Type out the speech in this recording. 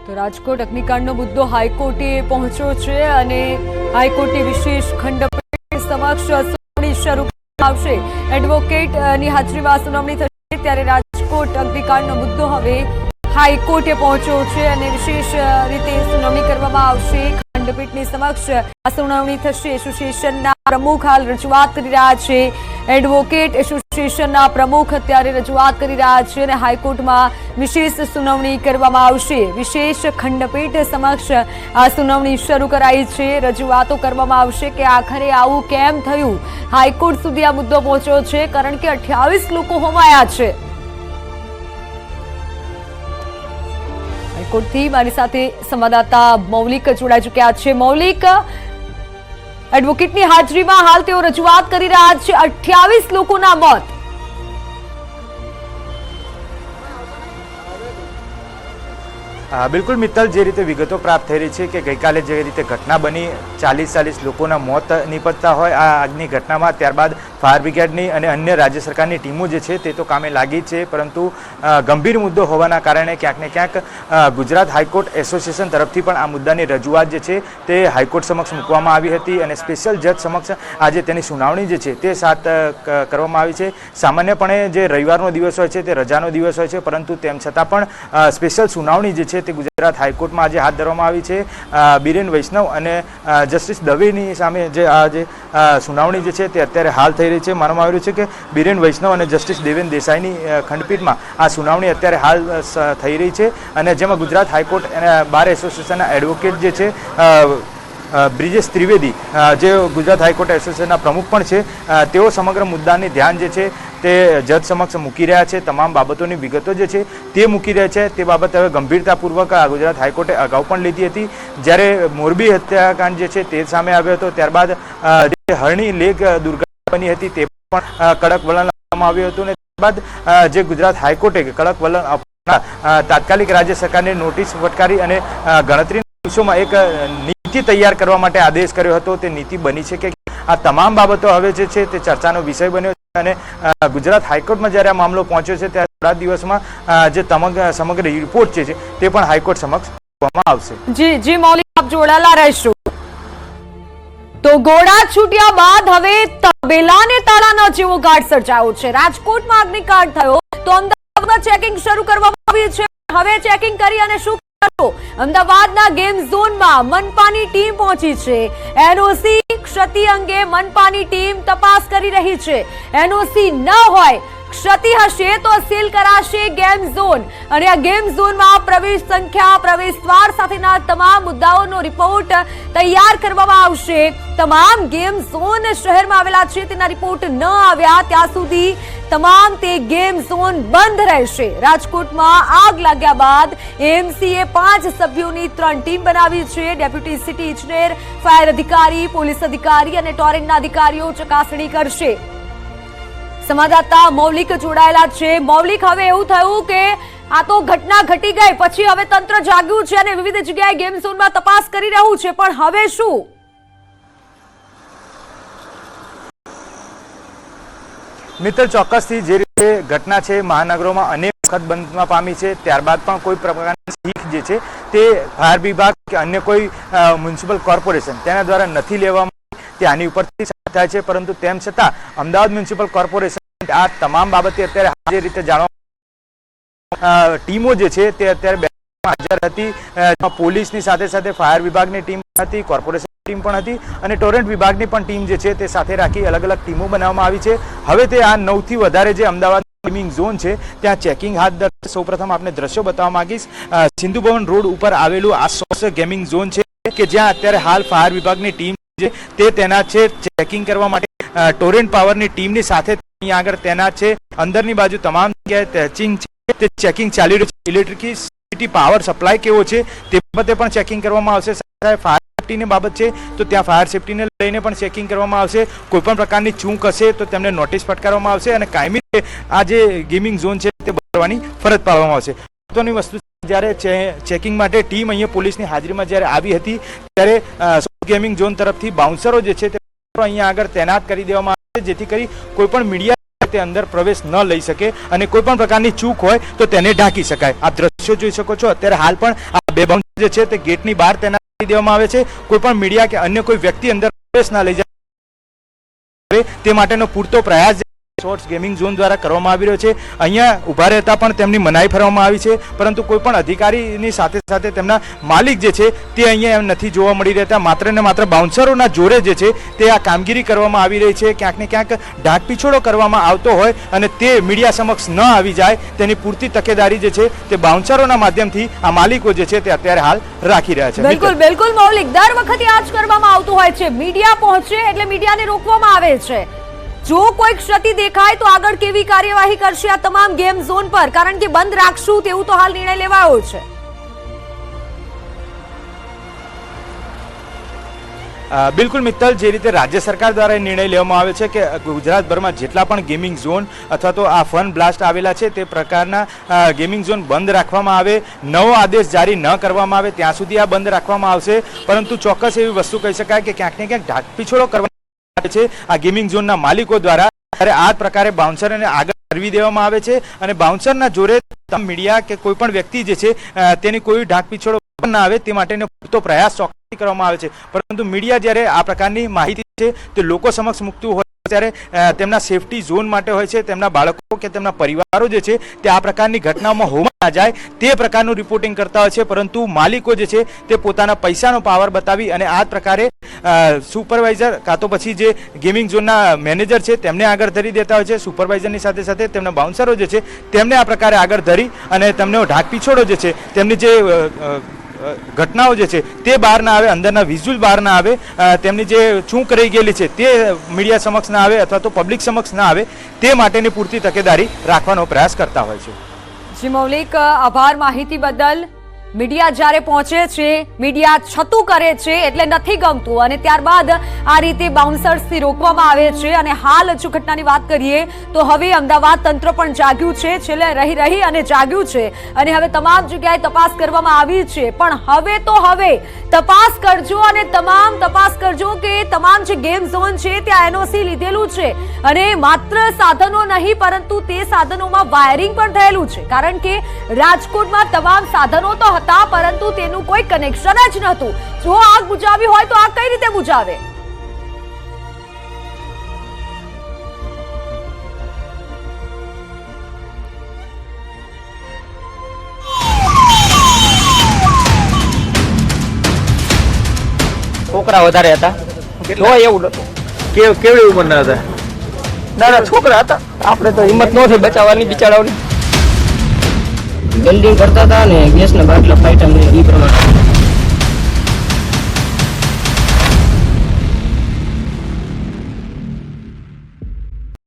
તો રાજકોટ અગ્નિકાંડનો મુદ્દો હાઈકોર્ટે પહોંચ્યો છે અને હાઈકોર્ટે વિશેષ ખંડપીઠ સમક્ષ સુનાવણી શરૂ કરવામાં આવશે। એડવોકેટની હાજરીમાં સુનાવણી થશે ત્યારે રાજકોટ અગ્નિકાંડનો મુદ્દો હવે હાઈકોર્ટે પહોંચ્યો છે અને વિશેષ રીતે સુનાવણી કરવામાં આવશે। ખંડપીઠની સમક્ષ આ સુનાવણી થશે। એસોસિએશનના પ્રમુખ હાલ રજૂઆત કરી રહ્યા છે। એડવોકેટ એસોસિએશનના પ્રમુખ અત્યારે રજૂઆત કરી રહ્યા છે અને હાઈકોર્ટમાં વિશેષ સુનાવણી કરવામાં આવશે। વિશેષ ખંડપીઠ સમક્ષ આ સુનાવણી શરૂ કરાઈ છે। રજૂઆતો કરવામાં આવશે કે આખરે આવું કેમ થયું, હાઈકોર્ટ સુધી આ મુદ્દો પહોંચ્યો છે કારણ કે 28 લોકો હોમાયા છે। હાઈકોર્ટથી મારી સાથે સંવાદદાતા મૌલિક જોડાઈ ચૂક્યા છે। મૌલિક, એડવોકેટની હાજરીમાં હાલ તેઓ રજૂઆત કરી રહ્યા છે। 28 લોકોના મોત। બિલકુલ મિત્તલ, જે રીતે વિગતો પ્રાપ્ત થઈ રહી છે કે ગઈકાલે જે રીતે ઘટના બની 40 લોકોના મોત નિપજતા હોય આ આગની ઘટનામાં, ત્યારબાદ ફાયર બ્રિગેડની અને અન્ય રાજ્ય સરકારની ટીમો જે છે તે તો કામે લાગી છે, પરંતુ ગંભીર મુદ્દો હોવાના કારણે ક્યાંક ને ક્યાંક ગુજરાત હાઈકોર્ટ એસોસિએશન તરફથી પણ આ મુદ્દાની રજૂઆત જે છે તે હાઈકોર્ટ સમક્ષ મૂકવામાં આવી હતી અને સ્પેશિયલ જજ સમક્ષ આજે તેની સુનાવણી જે છે તે કરવામાં આવી છે। સામાન્યપણે જે રવિવારનો દિવસ હોય છે તે રજાનો દિવસ હોય છે, પરંતુ તેમ છતાં પણ સ્પેશિયલ સુનાવણી જે છે તે ગુજરાત હાઈકોર્ટમાં આજે હાથ ધરવામાં આવી છે। બીરેન વૈષ્ણવ અને જસ્ટિસ દવેની સામે જે આ જે સુનાવણી જે છે તે અત્યારે હાલ થઈ રહી છે। માનવામાં આવી રહ્યું છે કે બીરેન વૈષ્ણવ અને જસ્ટિસ દેવેન દેસાઈની ખંડપીઠમાં આ સુનાવણી અત્યારે હાલ થઈ રહી છે અને જેમાં ગુજરાત હાઈકોર્ટ અને બાર એસોસિએશનના એડવોકેટ જે છે બ્રિજેશ ત્રિવેદી, જે ગુજરાત હાઈકોર્ટ એસોસિએશનના પ્રમુખ પણ છે, તેઓ સમગ્ર મુદ્દાની ધ્યાન જે છે તે જજ સમક્ષ મૂકી રહ્યા છે। તમામ બાબતોની વિગતો જે છે તે મૂકી રહ્યા છે। તે બાબત હવે ગંભીરતાપૂર્વક ગુજરાત હાઈકોર્ટે અગાઉ પણ લીધી હતી, જ્યારે મોરબી હત્યાકાંડ જે છે તે સામે આવ્યો હતો, ત્યારબાદ જે હરણી લેક દુર્ઘટના બની હતી તે પણ કડક વલણ આપવામાં આવ્યું હતું અને ત્યારબાદ જે ગુજરાત હાઈકોર્ટે કડક વલણ આપવાના તાત્કાલિક રાજ્ય સરકારને નોટિસ ફટકારી અને ગણતરીના દિવસોમાં એક નીતિ તૈયાર કરવા માટે આદેશ કર્યો હતો। તે નીતિ બની છે કે આ તમામ બાબતો હવે જે છે તે ચર્ચાનો વિષય બન્યો છે અને ગુજરાત હાઈકોર્ટમાં જ્યારે આ મામલો પહોંચ્યો છે ત્યારે થોડા દિવસમાં જે સમગ્ર રિપોર્ટ છે તે પણ હાઈકોર્ટ સમક્ષ મૂકવામાં આવશે। જી મૌલિક, આપ જોડાયેલા રહેશો। તો ગોળા છૂટ્યા બાદ હવે તબેલાને તાળાના જેવો ઘાટ સર્જાયો છે। રાજકોટમાં અગ્નિકાંડ થયો તો અમદાવાદમાં ચેકિંગ શરૂ કરવામાં આવ્યું છે। હવે ચેકિંગ કરી અને શું અમદાવાદના ગેમ ઝોનમાં મનપાની ટીમ પહોંચી છે। એનઓસી ક્ષતિ અંગે મનપાની ટીમ તપાસ કરી રહી છે। એનઓસી ન હોય, ક્ષતિ હશે તો સીલ કરાશે ગેમ ઝોન અને આ ગેમ ઝોનમાં પ્રવેશ સંખ્યા, પ્રવેશ દ્વાર સાથેના તમામ મુદ્દાઓનો રિપોર્ટ તૈયાર કરવામાં આવશે। તમામ ગેમ ઝોન શહેરમાં આવેલા છે તેના રિપોર્ટ ન આવ્યા ત્યાં સુધી તમામ તે ગેમ ઝોન બંધ રહેશે। રાજકોટમાં આગ લાગ્યા બાદ એએમસીએ 5 સભ્યોની 3 ટીમ બનાવી છે। ડેપ્યુટી સિટી ઇજનેર, ફાયર અધિકારી, પોલીસ અધિકારી અને ટોરેન્ટના અધિકારીઓ ચકાસણી કરશે। સંવાદદાતા મૌલિક જોડાયેલા છે। મૌલિક, હવે એવું થયું કે આ તો ઘટના ઘટી ગઈ પછી હવે તંત્ર જાગ્યું છે અને વિવિધ જગ્યાએ ગેમ ઝોનમાં તપાસ કરી રહ્યું છે, પણ હવે શું? મિત્ર, ચોક્કસથી જે રીતે ઘટના છે મહાનગરોમાં અનેક વખત બંધમાં પામી છે, ત્યારબાદ પણ કોઈ પ્રકારની શીખ જે છે તે ફાયર વિભાગ કે અન્ય કોઈ મ્યુનિસિપલ કોર્પોરેશન તેના દ્વારા નથી લેવામાં આવી, તે આની ઉપરથી થાય છે, પરંતુ તેમ છતાં અમદાવાદ મ્યુનિસિપલ કોર્પોરેશન આ તમામ બાબતે અત્યારે જે રીતે જાણવા ટીમો જે છે તે અત્યારે હાજર હતી। પોલીસની સાથે સાથે ફાયર વિભાગની ટીમ હતી, કોર્પોરેશન ટીમ પણ હતી અને ટોરેન્ટ વિભાગની પણ ટીમ જે છે તે સાથે રાખી અલગ અલગ ટીમો બનાવવામાં આવી છે। હવે તે આ 9 થી વધારે જે અમદાવાદ ગેમિંગ ઝોન છે ત્યાં ચેકિંગ હાથ ધરશે। સૌપ્રથમ આપને દ્રશ્યો બતાવવા માંગીશ। સિંધુ ભવન રોડ ઉપર આવેલું આ સોસ ગેમિંગ ઝોન છે કે જ્યાં અત્યારે હાલ ફાયર વિભાગની ટીમ તે તૈનાત છે ચેકિંગ કરવા માટે। ટોરેન્ટ પાવરની ટીમની સાથે અહીંયા આગળ તૈનાત છે। અંદરની બાજુ તમામ જગ્યાએ ચેકિંગ ચાલી રહ્યું છે। ઇલેક્ટ્રિસિટી પાવર સપ્લાય કેવો છે તે બાબતે પણ ચેકિંગ કરવામાં આવશે। ફાયર સેફટીની બાબત છે તો ત્યાં ફાયર સેફટીને લઈને પણ ચેકિંગ કરવામાં આવશે। કોઈપણ પ્રકારની ચૂક હશે તો તેમને નોટિસ ફટકારવામાં આવશે અને કાયમી આ જે ગેમિંગ ઝોન છે તે ભરવાની ફરજ પાડવામાં આવશે। મહત્વની વસ્તુ, જ્યારે ચેકિંગ માટે ટીમ અહીંયા પોલીસની હાજરીમાં જ્યારે આવી હતી ત્યારે ગેમિંગ ઝોન તરફથી બાઉન્સરો જે છે તે અહીંયા આગળ તૈનાત કરી દેવામાં આવે છે, જેથી કરી કોઈ પણ મીડિયા તે અંદર પ્રવેશ ન લઈ શકે અને કોઈ પણ પ્રકારની ચૂક હોય તો તેને ઢાંકી શકાય। આપ દ્રશ્યો જોઈ શકો છો, અત્યારે હાલ પણ આ બે બાઉન્સર જે છે તે ગેટની બહાર તૈનાત કરી દેવામાં આવે છે. કોઈ પણ મીડિયા કે અન્ય કોઈ વ્યક્તિ અંદર પ્રવેશ ના લઈ જાય તે માટેનો પૂરતો પ્રયાસ શોર્ટ્સ ગેમિંગ ઝોન દ્વારા કરવામાં આવી રહ્યો છે. અહીંયા ઉભા રહેતા પણ તેમની મનાઈ ફરવામાં આવી છે, પરંતુ કોઈ પણ અધિકારીની સાથે સાથે તેમના માલિક જે છે તે અહીંયા એમ નથી જોવા મળી રહેતા. માત્ર ને માત્ર બાઉન્સરોના જોરે જે છે તે આ કામગીરી કરવામાં આવી રહી છે. ક્યાંક ને ક્યાંક ઢાંકપીછોડો કરવામાં આવતો હોય અને તે મીડિયા સમક્ષ ન આવી જાય તેની પૂરતી તકેદારી જે છે તે બાઉન્સરોના માધ્યમથી આ માલિકો જે છે તે અત્યારે હાલ રાખી રહ્યા છે. બિલકુલ બિલકુલ મૌલિક, દર વખતે આ જ કરવામાં આવતું હોય છે. મીડિયા પહોંચે એટલે મીડિયાને રોકવામાં આવે છે. જો કોઈ ક્ષતિ દેખાય તો આગળ કેવી કાર્યવાહી કરશે આ તમામ ગેમ ઝોન પર? કારણ કે બંધ રાખશું તેવું તો હાલ નિર્ણય લેવાયો છે. બિલકુલ મિત્તલ, જે રીતે રાજ્ય સરકાર દ્વારા નિર્ણય લેવામાં આવે છે કે ગુજરાતભરમાં જેટલા પણ ગેમિંગ ઝોન અથવા તો આ ફન બ્લાસ્ટ આવેલા છે તે પ્રકારના ગેમિંગ ઝોન બંધ રાખવામાં આવે, નવો આદેશ જારી ન કરવામાં આવે ત્યાં સુધી આ બંધ રાખવામાં આવશે. પરંતુ ચોક્કસ એવી વસ્તુ કહી શકાય કે ક્યાંક ને ક્યાંક ઢાંકપીછોડો કરવામાં છે આ ગેમિંગ ઝોનના માલિકો દ્વારા. ત્યારે આ પ્રકારે બાઉન્સરને આગળ કરવી દેવામાં આવે છે અને બાઉન્સરના જોરે મીડિયા કે કોઈ પણ વ્યક્તિ જે છે તેની કોઈ ઢાંકપીછોડો ના આવે તે માટેનો પૂરતો પ્રયાસ ચોક્કસ કરવામાં આવે છે. પરંતુ મીડિયા જ્યારે આ પ્રકારની માહિતી છે તે લોકો સમક્ષ મૂકતું હોય ત્યારે તેમના સેફટી ઝોન માટે હોય છે, તેમના બાળકો કે તેમના પરિવારો જે છે તે આ પ્રકારની ઘટનાઓમાં હોવા ના જાય તે પ્રકારનું રિપોર્ટિંગ કરતા હોય છે. પરંતુ માલિકો જે છે તે પોતાના પૈસાનો પાવર બતાવી અને આ પ્રકારે સુપરવાઇઝર કાં તો પછી જે ગેમિંગ ઝોનના મેનેજર છે તેમને આગળ ધરી દેતા હોય છે. સુપરવાઇઝરની સાથે સાથે તેમના બાઉન્સરો જે છે તેમને આ પ્રકારે આગળ ધરી અને તેમનો ઢાંકપીછોડો જે છે તેમની જે ઘટનાઓ જે છે તે બહાર ના આવે, અંદરના વિઝ્યુઅલ બહાર ના આવે, તેમની જે ચૂક રહી ગયેલી છે તે મીડિયા સમક્ષ ના આવે અથવા તો પબ્લિક સમક્ષ ના આવે તે માટેની પૂરતી તકેદારી રાખવાનો પ્રયાસ કરતા હોય છે. જી મૌલિક, આભાર માહિતી બદલ. મીડિયા જ્યારે પહોંચે છે, મીડિયા છતું કરે છે એટલે નથી ગમતું અને ત્યારબાદ આ રીતે બાઉન્સર્સથી રોકવામાં આવે છે. અને હાલ જો ઘટનાની વાત કરીએ તો હવે અમદાવાદ તંત્ર પણ જાગ્યું છે, છેલ્લે રહી અને જાગ્યું છે અને હવે તમામ જગ્યાએ તપાસ કરવામાં આવી છે. પણ હવે તો હવે તપાસ કરજો અને તમામ તપાસ કરજો કે તમામ જે ગેમ ઝોન છે ત્યાં એનઓસી લીધેલું છે અને માત્ર સાધનો નહીં પરંતુ તે સાધનોમાં વાયરિંગ પણ થયેલું છે. કારણ કે રાજકોટમાં તમામ સાધનો તો હતા પરંતુ તેનું કોઈ કનેક્શન જ નહોતું. જો આગ બુઝાવી હોય તો આગ કઈ રીતે બુઝાવે? છોકરા વધારે હતા, જો એવું નતું. કેવડી ઉંમરના હતા? નાના છોકરા હતા, આપણે તો હિંમત ન થઈ બચાવવાની બિચારાઓની. વેલ્ડિંગ કરતા હતા ને ગેસના બાટલા ફાટ્યા